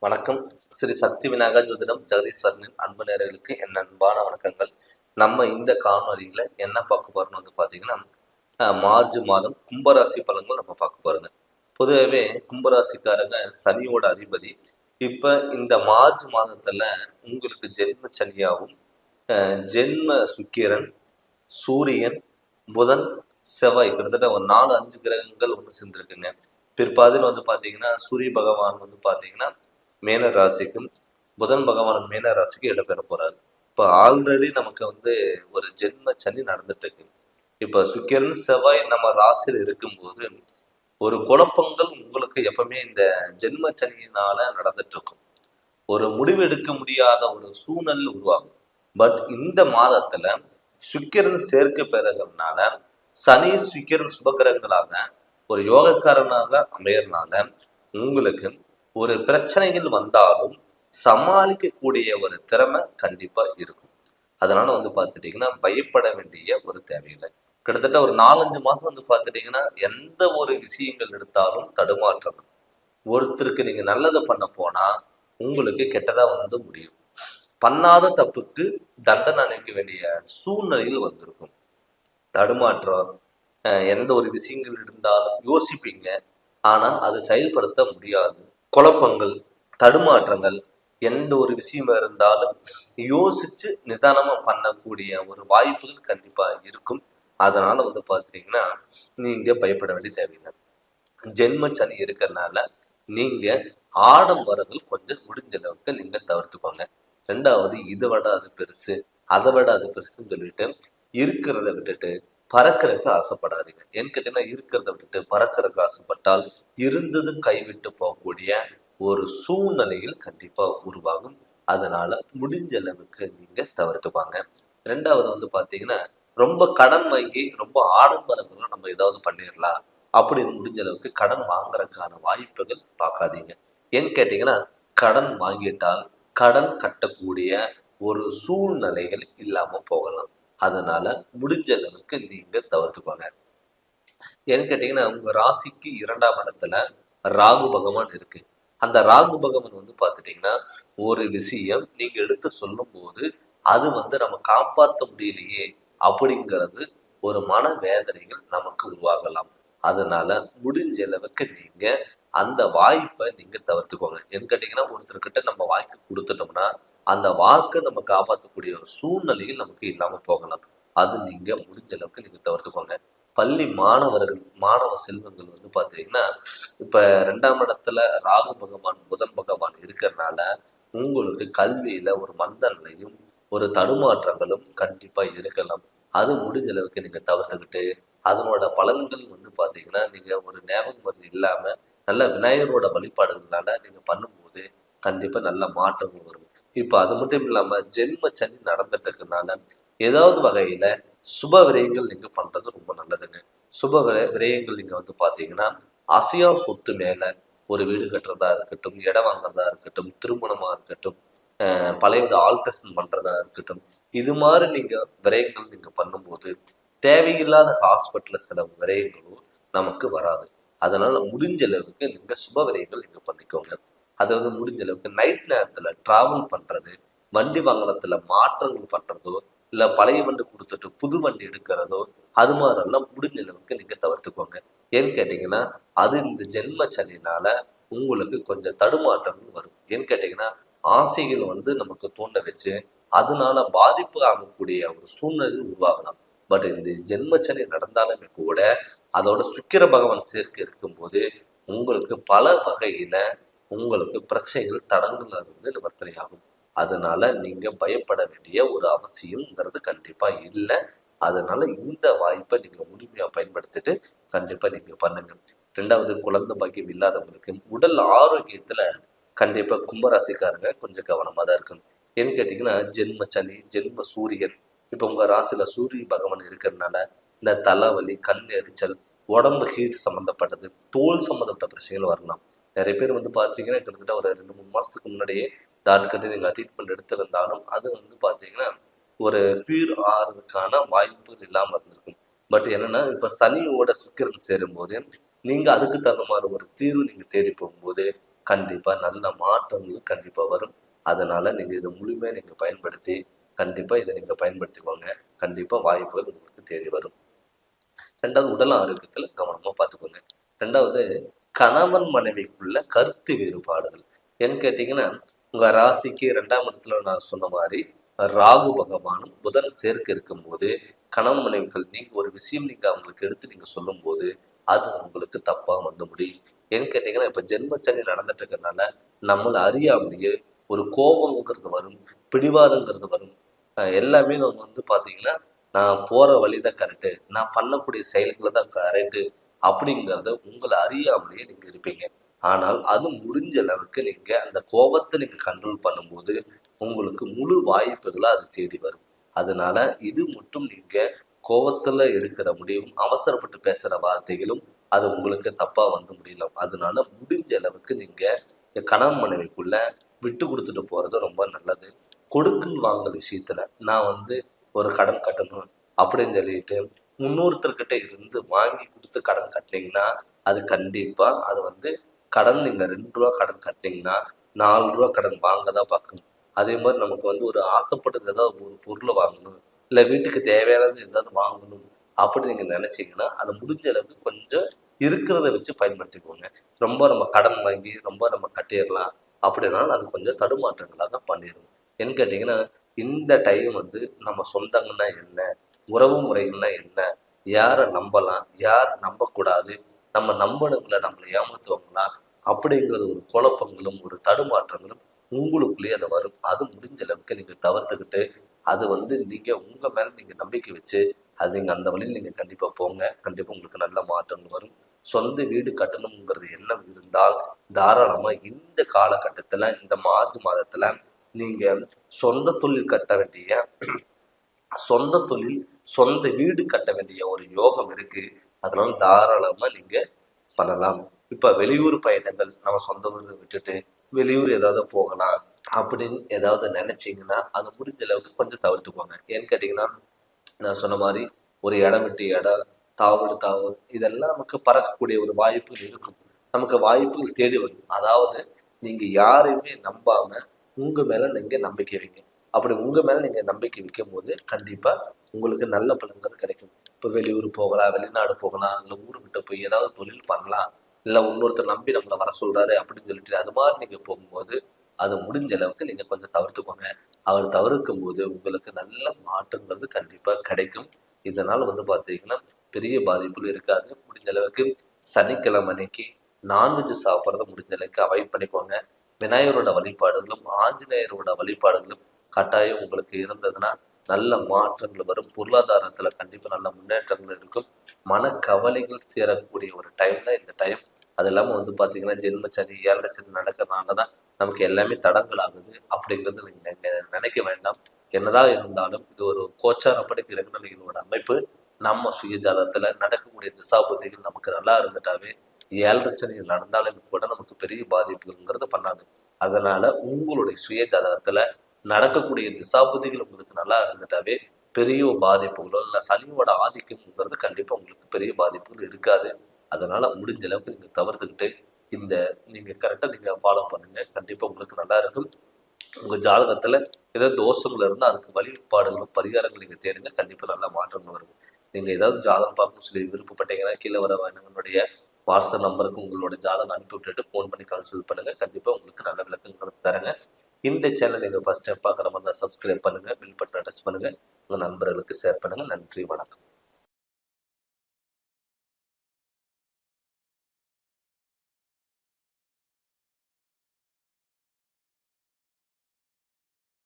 வணக்கம். ஸ்ரீ சக்தி விநாயகர் ஜோதிடம் ஜெகதீஸ்வரனின் அன்பு நேயர்களுக்கு என் அன்பான வணக்கங்கள். நம்ம இந்த காணொலியில என்ன பார்க்க போறோம்னு வந்து பார்த்தீங்கன்னா, மார்ச் மாதம் கும்பராசி பலன்கள் நம்ம பார்க்க போறோங்க. பொதுவாகவே கும்பராசிக்காரங்க சனியோட அதிபதி. இப்ப இந்த மார்ச் மாதத்துல உங்களுக்கு ஜென்ம சனியாகவும் ஜென்ம சுக்கிரன், சூரியன், புதன், செவ்வாய் கிட்டத்தட்ட ஒரு 4-5 கிரகங்கள் ஒன்று சேர்ந்திருக்குங்க. பிற்பாதில் வந்து பார்த்தீங்கன்னா சூரிய பகவான் வந்து பார்த்தீங்கன்னா மேன ராசிக்கும், புதன் பகவான் மேன ராசிக்கு இடம்பெற போறாரு. இப்போ ஆல்ரெடி நமக்கு வந்து ஒரு ஜென்ம சனி நடந்துட்டு இருக்கு. இப்ப சுக்கிரன் செவ்வாய் நம்ம ராசியில் இருக்கும்போது ஒரு குழப்பங்கள் உங்களுக்கு எப்பவுமே இந்த ஜென்ம சனியினால நடந்துட்டு இருக்கும். ஒரு முடிவு எடுக்க முடியாத ஒரு சூழ்நிலை உருவாகும். பட் இந்த மாதத்துல சுக்கிரன் சேர்க்கை பெறதுனால சனி சுக்கிரன் சுபகிரகங்களாக ஒரு யோகக்காரனாக அமையறனால உங்களுக்கு ஒரு பிரச்சனைகள் வந்தாலும் சமாளிக்கக்கூடிய ஒரு திறமை கண்டிப்பா இருக்கும். அதனால வந்து பார்த்துட்டீங்கன்னா பயப்பட வேண்டிய ஒரு தேவையில்லை. கிட்டத்தட்ட ஒரு 4-5 மாசம் வந்து பார்த்துட்டீங்கன்னா எந்த ஒரு விஷயங்கள் எடுத்தாலும் தடுமாற்றம். ஒருத்தருக்கு நீங்க நல்லதை பண்ண போனா உங்களுக்கு கெட்டதா வந்து முடியும். பண்ணாத தப்புக்கு தண்டனை அளிக்க வேண்டிய சூழ்நிலையில் வந்திருக்கும். தடுமாற்றம், எந்த ஒரு விஷயங்கள் இருந்தாலும் யோசிப்பீங்க, ஆனா அது செயல்படுத்த முடியாது. குழப்பங்கள், தடுமாற்றங்கள், எந்த ஒரு விஷயமா இருந்தாலும் யோசிச்சு நிதானமா பண்ணக்கூடிய ஒரு வாய்ப்புகள் கண்டிப்பா இருக்கும். அதனால வந்து பார்த்துட்டீங்கன்னா நீங்க பயப்பட வேண்டிய தேவையில்லை. ஜென்ம சனி இருக்கிறதுனால நீங்க ஆடம்பரங்கள் கொஞ்சம் முடிஞ்ச அளவுக்கு நீங்க தவிர்த்துக்கோங்க. ரெண்டாவது, இதை விட அது பெருசு, அதை விட அது பெருசுன்னு சொல்லிட்டு இருக்கிறத விட்டுட்டு பறக்கிறதுக்கு ஆசைப்படாதீங்க. ஏன்னு கேட்டீங்கன்னா இருக்கிறத விட்டுட்டு பறக்கிறதுக்கு ஆசைப்பட்டால் இருந்தது கைவிட்டு போகக்கூடிய ஒரு சூழ்நிலையில் கண்டிப்பா உருவாகும். அதனால முடிஞ்ச அளவுக்கு நீங்க தவிர்த்துப்பாங்க. ரெண்டாவது வந்து பாத்தீங்கன்னா ரொம்ப கடன் வாங்கி ரொம்ப ஆடம்பரங்களும் நம்ம ஏதாவது பண்ணிடலாம் அப்படின்னு முடிஞ்ச அளவுக்கு கடன் வாங்குறதுக்கான வாய்ப்புகள் பார்க்காதீங்க. ஏன்னு கேட்டீங்கன்னா கடன் வாங்கிட்டால் கடன் கட்டக்கூடிய ஒரு சூழ்நிலைகள் இல்லாம போகலாம். அதனால முடிஞ்ச அளவுக்கு நீங்க தவிர்த்துக்கோங்க. ஏன்னு கேட்டீங்கன்னா உங்க ராசிக்கு 2ஆம் இடத்துல ராகு பகவான் இருக்கு. அந்த ராகு பகவான் வந்து பாத்துட்டீங்கன்னா ஒரு விஷயம் நீங்க எடுத்து சொல்லும் போது அது வந்து நம்ம காப்பாற்ற முடியலையே அப்படிங்கிறது ஒரு மன வேதனைகள் நமக்கு உருவாகலாம். அதனால முடிஞ்ச அளவுக்கு நீங்க அந்த வாய்ப்பை நீங்க தவிர்த்துக்கோங்க. ஏன்னு கேட்டீங்கன்னா ஒருத்தர்கிட்ட நம்ம வாய்க்கு கொடுத்துட்டோம்னா அந்த வாக்கை நம்ம காப்பாற்றக்கூடிய ஒரு சூழ்நிலையில் நமக்கு இல்லாம போகலாம். அது நீங்க முடிஞ்ச அளவுக்கு நீங்க தவிர்த்துக்கோங்க. பள்ளி மாணவர்கள், மாணவ செல்வங்கள் வந்து பாத்தீங்கன்னா இப்ப 2ஆம் இடத்துல ராகு பகவான், புதன் பகவான் இருக்கிறதுனால உங்களுக்கு கல்வியில ஒரு மந்த நிலையும் ஒரு தடுமாற்றங்களும் கண்டிப்பா இருக்கலாம். அது முடிஞ்ச அளவுக்கு நீங்க தவிர்த்துக்கிட்டு அதனோட பலன்கள் வந்து பாத்தீங்கன்னா நீங்க ஒரு ஞாபகம் இல்லாம நல்ல விநாயகரோட வழிபாடுகள்னால நீங்க பண்ணும்போது கண்டிப்பா நல்ல மாற்றங்கள் வரும். இப்ப அது மட்டும் இல்லாம ஜென்ம சனி நடந்துட்டு இருக்கனால ஏதாவது வகையில சுப விரயங்கள் நீங்க பண்றது ரொம்ப நல்லதுங்க. சுப விரயங்கள் நீங்க வந்து பாத்தீங்கன்னா அசையா சொத்து மேல ஒரு வீடு கட்டுறதா இருக்கட்டும், இடம் வாங்குறதா இருக்கட்டும், திருமணமா இருக்கட்டும், பழைய வீடு ஆல்ட்ரேஷன் பண்றதா இருக்கட்டும், இது மாதிரி நீங்க விரயங்கள் நீங்க பண்ணும்போது தேவையில்லாத ஹாஸ்பிட்டல்ல சில விரயங்களும் நமக்கு வராது. அதனால முடிஞ்ச அளவுக்கு நீங்க சுப விரயங்கள் நீங்க பண்ணிக்கோங்க. அது வந்து முடிஞ்ச அளவுக்கு நைட் நேரத்துல டிராவல் பண்றது, வண்டி வாகனத்துல மாற்றங்கள் பண்றதோ, இல்ல பழைய வண்டி கொடுத்துட்டு புது வண்டி எடுக்கிறதோ, அது மாதிரிலாம் முடிஞ்ச அளவுக்கு நீங்க தவிர்த்துக்கோங்க. ஏன்னு கேட்டீங்கன்னா அது இந்த ஜென்ம சனினால உங்களுக்கு கொஞ்சம் தடுமாற்றங்கள் வரும். ஏன்னு கேட்டீங்கன்னா ஆசைகள் வந்து நமக்கு தூண்ட வச்சு அதனால பாதிப்பு ஆகக்கூடிய ஒரு சூழ்நிலை உருவாகலாம். பட் இந்த ஜென்ம சனி நடந்தாலுமே கூட அதோட சுக்கிர பகவான் சேர்க்கை இருக்கும்போது உங்களுக்கு பல வகையில உங்களுக்கு பிரச்சனைகள் தடங்கள்ல இருந்து நிவர்த்தனை ஆகும். அதனால நீங்க பயப்பட வேண்டிய ஒரு அவசியம்ங்கிறது கண்டிப்பா இல்லை. அதனால இந்த வாய்ப்பை நீங்க முழுமையா பயன்படுத்திட்டு கண்டிப்பா நீங்க பண்ணுங்க. ரெண்டாவது, குழந்தை பாக்கியம் இல்லாதவங்களுக்கு உடல் ஆரோக்கியத்துல கண்டிப்பா கும்பராசிக்காரங்க கொஞ்சம் கவனமா தான் இருக்கணும். ஏன்னு கேட்டீங்கன்னா ஜென்ம சனி, ஜென்ம சூரியன், இப்ப உங்க ராசியில சூரிய பகவான் இருக்கிறதுனால இந்த தலைவலி, கண் எரிச்சல், உடம்பு ஹீட் சம்மந்தப்பட்டது, தோல் சம்மந்தப்பட்ட பிரச்சனைகள் வரலாம். நிறைய பேர் வந்து பார்த்தீங்கன்னா கிட்டத்தட்ட ஒரு 2-3 மாசத்துக்கு முன்னாடியே டாக்டர் கிட்ட நீங்க ட்ரீட்மெண்ட் எடுத்திருந்தாலும் அது வந்து பார்த்தீங்கன்னா ஒரு பியூர் ஆறதுக்கான வாய்ப்புகள் இல்லாம இருந்திருக்கும். பட் என்னன்னா இப்ப சனியோட சுக்கிரன் சேரும்போது நீங்க அதுக்கு தகுந்த மாதிரி ஒரு தீர்வு நீங்க தேடி போகும்போது கண்டிப்பா நல்ல மாற்றங்கள் கண்டிப்பா வரும். அதனால நீங்க இதை முழுமையா நீங்க பயன்படுத்தி கண்டிப்பா இதை நீங்க பயன்படுத்திக்கோங்க. கண்டிப்பா வாய்ப்புகள் உங்களுக்கு தேடி வரும். 2வது உடல் ஆரோக்கியத்துல கவனமா பார்த்துக்கோங்க. 2வது கணவன் மனைவிக்குள்ள கருத்து வேறுபாடுகள். ஏன்னு கேட்டீங்கன்னா, உங்க ராசிக்கு 2ஆம் இடத்துல நான் சொன்ன மாதிரி ராகு பகவானும் புதன் சேர்க்கை இருக்கும்போது, கணவன் மனைவிகள் நீங்க ஒரு விஷயம் நீங்க அவங்களுக்கு எடுத்து நீங்க சொல்லும்போது, அது உங்களுக்கு தப்பா வந்து முடியும். ஏன்னு கேட்டீங்கன்னா, இப்ப ஜென்மச்சனி நடந்துட்டு இருக்கிறதுனால, நம்மள அறியாமலேயே ஒரு கோபம்ங்கிறது வரும், பிடிவாதங்கிறது வரும். எல்லாமே நம்ம வந்து பார்த்தீங்கன்னா, நான் போற வழி தான் கரெக்டு, நான் பண்ணக்கூடிய செயல்கள் தான் கரெக்டு அப்படிங்கிறத உங்களை அறியாமலேயே நீங்க இருப்பீங்க. ஆனால் அது முடிஞ்ச அளவுக்கு நீங்க அந்த கோபத்தை நீங்க கண்ட்ரோல் பண்ணும்போது, உங்களுக்கு முழு வாய்ப்புகளா அது தேடி வரும். அதனால இது மட்டும் நீங்க கோபத்துல எடுக்கிற முடிவும், அவசரப்பட்டு பேசுற வார்த்தைகளும் அது உங்களுக்கு தப்பா வந்து முடியலாம். அதனால முடிஞ்ச அளவுக்கு நீங்க கணவன் மனைவிக்குள்ள விட்டு கொடுத்துட்டு போறது ரொம்ப நல்லது. கொடுக்கல் வாங்கல் விஷயத்துல நான் வந்து ஒரு கடன் கட்டணும் அப்படின்னு சொல்லிட்டு இன்னொருத்தர்கிட்ட இருந்து வாங்கி கொடுத்து கடன் கட்டினீங்கன்னா, அது கண்டிப்பா அது வந்து கடன் நீங்க ₹2 கடன் கட்டினீங்கன்னா ₹4 கடன் வாங்க தான் பார்க்கணும். அதே மாதிரி நமக்கு வந்து ஒரு ஆசைப்பட்டது ஏதாவது ஒரு பொருளை வாங்கணும், இல்லை வீட்டுக்கு தேவையானது ஏதாவது வாங்கணும் அப்படி நீங்க நினைச்சீங்கன்னா, அதை முடிஞ்ச அளவுக்கு கொஞ்சம் இருக்கிறத வச்சு பயன்படுத்திக்கோங்க. ரொம்ப நம்ம கடன் வாங்கி ரொம்ப நம்ம கட்டிடலாம் அப்படின்னா அது கொஞ்சம் தடுமாற்றங்களாக பண்ணிடும். ஏன்னு கேட்டீங்கன்னா, இந்த டைம் வந்து நம்ம சொந்தங்கன்னா என்ன, உறவு முறைகள்னா என்ன, யாரை நம்பலாம் யார் நம்பக்கூடாது, நம்ம நம்பணுங்களை நம்மளை ஏமாத்துவாங்களா அப்படிங்கிறது ஒரு குழப்பங்களும் ஒரு தடுமாற்றங்களும் உங்களுக்குள்ளேயே அதை வரும். அது முடிஞ்ச அளவுக்கு நீங்க தவிர்த்துக்கிட்டு அது வந்து நீங்க உங்க மேல நீங்க நம்பிக்கை வச்சு அது நீங்க அந்த வழியில் நீங்க கண்டிப்பா போங்க. கண்டிப்பா உங்களுக்கு நல்ல மாற்றங்கள் வரும். சொந்த வீடு கட்டணுங்கிறது எண்ணம் இருந்தால் தாராளமா இந்த காலகட்டத்துல இந்த மார்ச் மாதத்துல நீங்க சொந்த தொழில் கட்ட வேண்டிய சொந்த தொழில் சொந்த வீடு கட்ட வேண்டிய ஒரு யோகம் இருக்கு. அதனால தாராளமா நீங்க பண்ணலாம். இப்ப வெளியூர் பயணங்கள் நம்ம சொந்த ஊரை விட்டுட்டு வெளியூர் ஏதாவது போகலாம் அப்படின்னு ஏதாவது நினைச்சீங்கன்னா அதை முடிஞ்ச அளவுக்கு கொஞ்சம் தவிர்த்துக்கோங்க. ஏன்னு கேட்டீங்கன்னா, நான் சொன்ன மாதிரி ஒரு இடம் விட்டு இடம் தாவு தாவு இதெல்லாம் நமக்கு பறக்கக்கூடிய ஒரு வாய்ப்புகள் இருக்கும். நமக்கு வாய்ப்புகள் தேடி வரும். அதாவது நீங்க யாரையுமே நம்பாம உங்க மேல நீங்க நம்பிக்கை வைங்க. அப்படி உங்க மேல நீங்க நம்பிக்கை வைக்கும் போது கண்டிப்பா உங்களுக்கு நல்ல பலன்கள் கிடைக்கும். இப்போ வெளியூர் போகலாம், வெளிநாடு போகலாம், இல்லை ஊரு விட்டு போய் ஏதாவது தொழில் பண்ணலாம், இல்லை இன்னொருத்தர் நம்பி நம்மளை வர சொல்றாரு அப்படின்னு சொல்லிட்டு அது மாதிரி நீங்க போகும்போது அது முடிஞ்ச அளவுக்கு நீங்க கொஞ்சம் தவிர்த்துக்கோங்க. அவர் தவிர்க்கும் போது உங்களுக்கு நல்ல மாற்றங்கிறது கண்டிப்பா கிடைக்கும். இதனால் வந்து பார்த்தீங்கன்னா பெரிய பாதிப்புகள் இருக்காது. முடிஞ்ச அளவுக்கு சனிக்கிழமை அன்னைக்கு நான்வெஜ் சாப்பிட்றத முடிஞ்ச அளவுக்கு அவாய்ட் பண்ணிக்கோங்க. விநாயகரோட வழிபாடுகளும் ஆஞ்சநேயரோட வழிபாடுகளும் கட்டாயம் உங்களுக்கு இருந்ததுன்னா நல்ல மாற்றங்கள் வரும். பொருளாதாரத்துல கண்டிப்பா நல்ல முன்னேற்றங்கள் இருக்கும். மனக்கவலைகள் தீரக்கூடிய ஒரு டைம் தான் இந்த டைம். அது இல்லாமல் வந்து பார்த்தீங்கன்னா ஜென்மச்சனி 7 சனி நடக்கிறதுனால தான் நமக்கு எல்லாமே தடங்கள் ஆகுது அப்படிங்கிறது நீங்க நினைக்க வேண்டாம். என்னதான் இருந்தாலும் இது ஒரு கோச்சாரப்படி கிரக நிலைகளோட அமைப்பு. நம்ம சுயஜாதத்துல நடக்கக்கூடிய திசாபுத்திகள் நமக்கு நல்லா இருந்துட்டாவே 7 சனி நடந்தாலும் கூட நமக்கு பெரிய பாதிப்புங்கிறது பண்ணாது. அதனால உங்களுடைய சுயஜாதகத்துல நடக்கக்கூடிய திசாபுத்திகள் உங்களுக்கு நல்லா இருந்துட்டாவே பெரிய பாதிப்புகளோ இல்லை சனியோட ஆதிக்கம்ங்கிறது கண்டிப்பா உங்களுக்கு பெரிய பாதிப்புகள் இருக்காது. அதனால முடிஞ்ச அளவுக்கு நீங்க தவிர்த்துக்கிட்டு இந்த நீங்க கரெக்டா நீங்க ஃபாலோ பண்ணுங்க. கண்டிப்பா உங்களுக்கு நல்லா இருக்கும். உங்க ஜாதகத்துல ஏதாவது தோஷங்கள் இருந்தால் அதுக்கு வழிபாடுகளும் பரிகாரங்கள் நீங்க தேடுங்க. கண்டிப்பா நல்ல மாற்றங்கள் வரும். நீங்க ஏதாவது ஜாதகம் பார்க்கணும்னு சொல்லி விருப்பப்பட்டீங்கன்னா கீழே வர என்னுடைய வாட்ஸ்அப் நம்பருக்கு உங்களோட ஜாதகம் அனுப்பி விட்டுட்டு ஃபோன் பண்ணி கன்சல்ட் பண்ணுங்க. கண்டிப்பா உங்களுக்கு நல்ல விளக்கங்கள் தரேங்க. இந்த சேனல் நீங்க ஃபர்ஸ்ட் டைம் பார்க்குற மாதிரி தான் சப்ஸ்கிரைப் பண்ணுங்க, பில் பட்டனை டச் பண்ணுங்க, உங்க நண்பர்களுக்கு ஷேர் பண்ணுங்க. நன்றி, வணக்கம்.